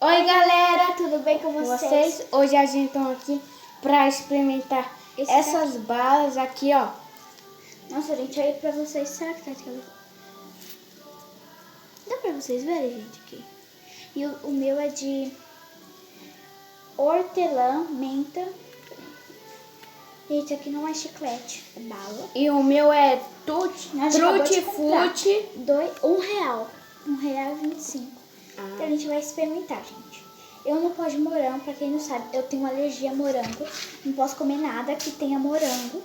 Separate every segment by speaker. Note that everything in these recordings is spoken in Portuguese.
Speaker 1: Oi galera,
Speaker 2: tudo bem com vocês?
Speaker 1: Hoje a gente está aqui para experimentar essas balas aqui, ó.
Speaker 2: Nossa, gente, aí pra vocês, será que tá de cabelo? Dá pra vocês verem, gente, aqui. E o meu é de hortelã, menta. Gente, aqui não é chiclete, é bala.
Speaker 1: E o meu é tutti-frutti.
Speaker 2: R$1. R$1,25. Então a gente vai experimentar, gente. Eu não posso de morango, pra quem não sabe, eu tenho alergia a morango. Não posso comer nada que tenha morango.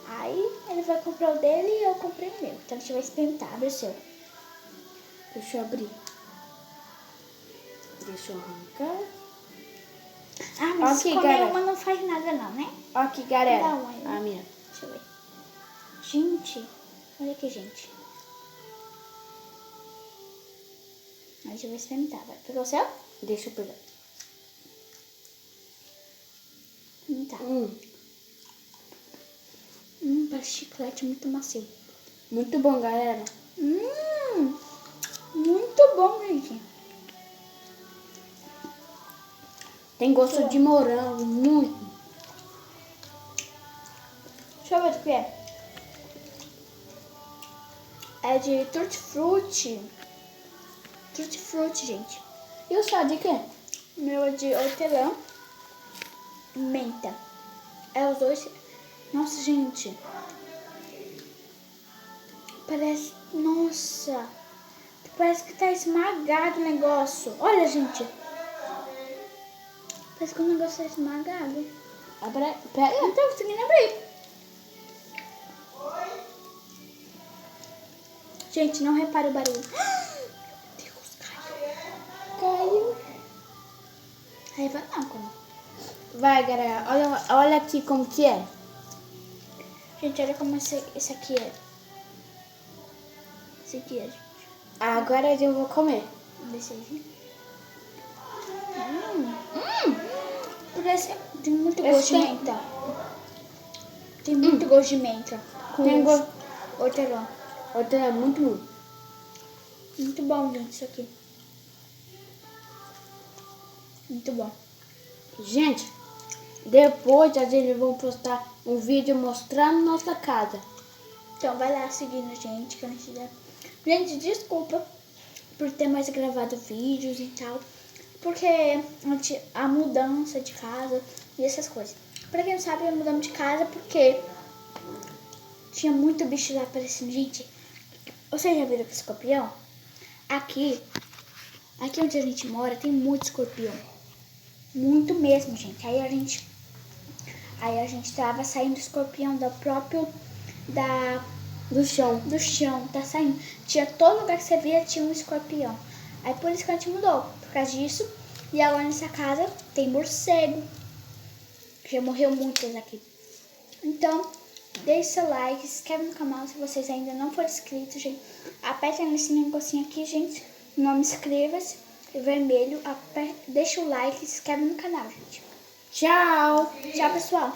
Speaker 2: Aí ele vai comprar o dele e eu comprei o meu. Então a gente vai experimentar. Abre o seu.
Speaker 1: Deixa eu abrir. Deixa eu arrancar.
Speaker 2: Ah, mas
Speaker 1: aqui,
Speaker 2: comer
Speaker 1: galera.
Speaker 2: uma não faz nada não, né?
Speaker 1: Aqui, galera.
Speaker 2: Dá uma aí.
Speaker 1: A minha.
Speaker 2: Deixa eu ver. Gente, olha aqui, gente. A gente vai experimentar. Vai pegar o seu?
Speaker 1: Deixa eu pegar.
Speaker 2: Tá. Parece chiclete, muito macio.
Speaker 1: Muito bom, galera.
Speaker 2: Muito bom, gente.
Speaker 1: Tem gosto de morango, muito.
Speaker 2: Deixa eu ver o que é. É de tutti-frutti. Tutti-frutti, gente.
Speaker 1: E o seu de quê?
Speaker 2: O meu é de hortelã, menta. É os dois. Nossa, gente. Parece... Nossa. Parece que tá esmagado o negócio. Olha, gente. Parece que o negócio tá esmagado.
Speaker 1: Pega.
Speaker 2: Não tô conseguindo abrir. Gente, não repara o barulho. Meu Deus, caiu. Aí vai lá, como?
Speaker 1: Vai, galera. Olha aqui como que é.
Speaker 2: Gente, olha como esse aqui é. Esse aqui é, gente.
Speaker 1: Agora eu vou comer.
Speaker 2: Desse aí. Parece... Tem muito gosto de menta. Tem muito gosto de menta.
Speaker 1: Tem gosto.
Speaker 2: Hortelã.
Speaker 1: Hortelã é muito bom.
Speaker 2: Muito bom, gente, isso aqui. Muito bom.
Speaker 1: Gente, depois a gente vai postar um vídeo mostrando nossa casa.
Speaker 2: Então vai lá seguindo a gente, que a gente já... Gente, desculpa por ter mais gravado vídeos e tal. Porque a mudança de casa e essas coisas. Pra quem não sabe, mudamos de casa porque tinha muito bicho lá aparecendo. Gente, vocês já viram que escorpião? Aqui onde a gente mora tem muito escorpião. Muito mesmo, gente. Aí a gente tava saindo escorpião do chão, tá saindo. Tinha todo lugar que você via, tinha um escorpião. Aí por isso que a gente mudou, por causa disso. E agora nessa casa tem morcego. Já morreu muitos aqui. Então, deixe seu like, se inscreve no canal se vocês ainda não forem inscritos, gente. Aperta nesse negocinho aqui, gente. O nome inscreva-se, vermelho. Deixa o like e se inscreve no canal, gente.
Speaker 1: Tchau!
Speaker 2: Tchau, pessoal!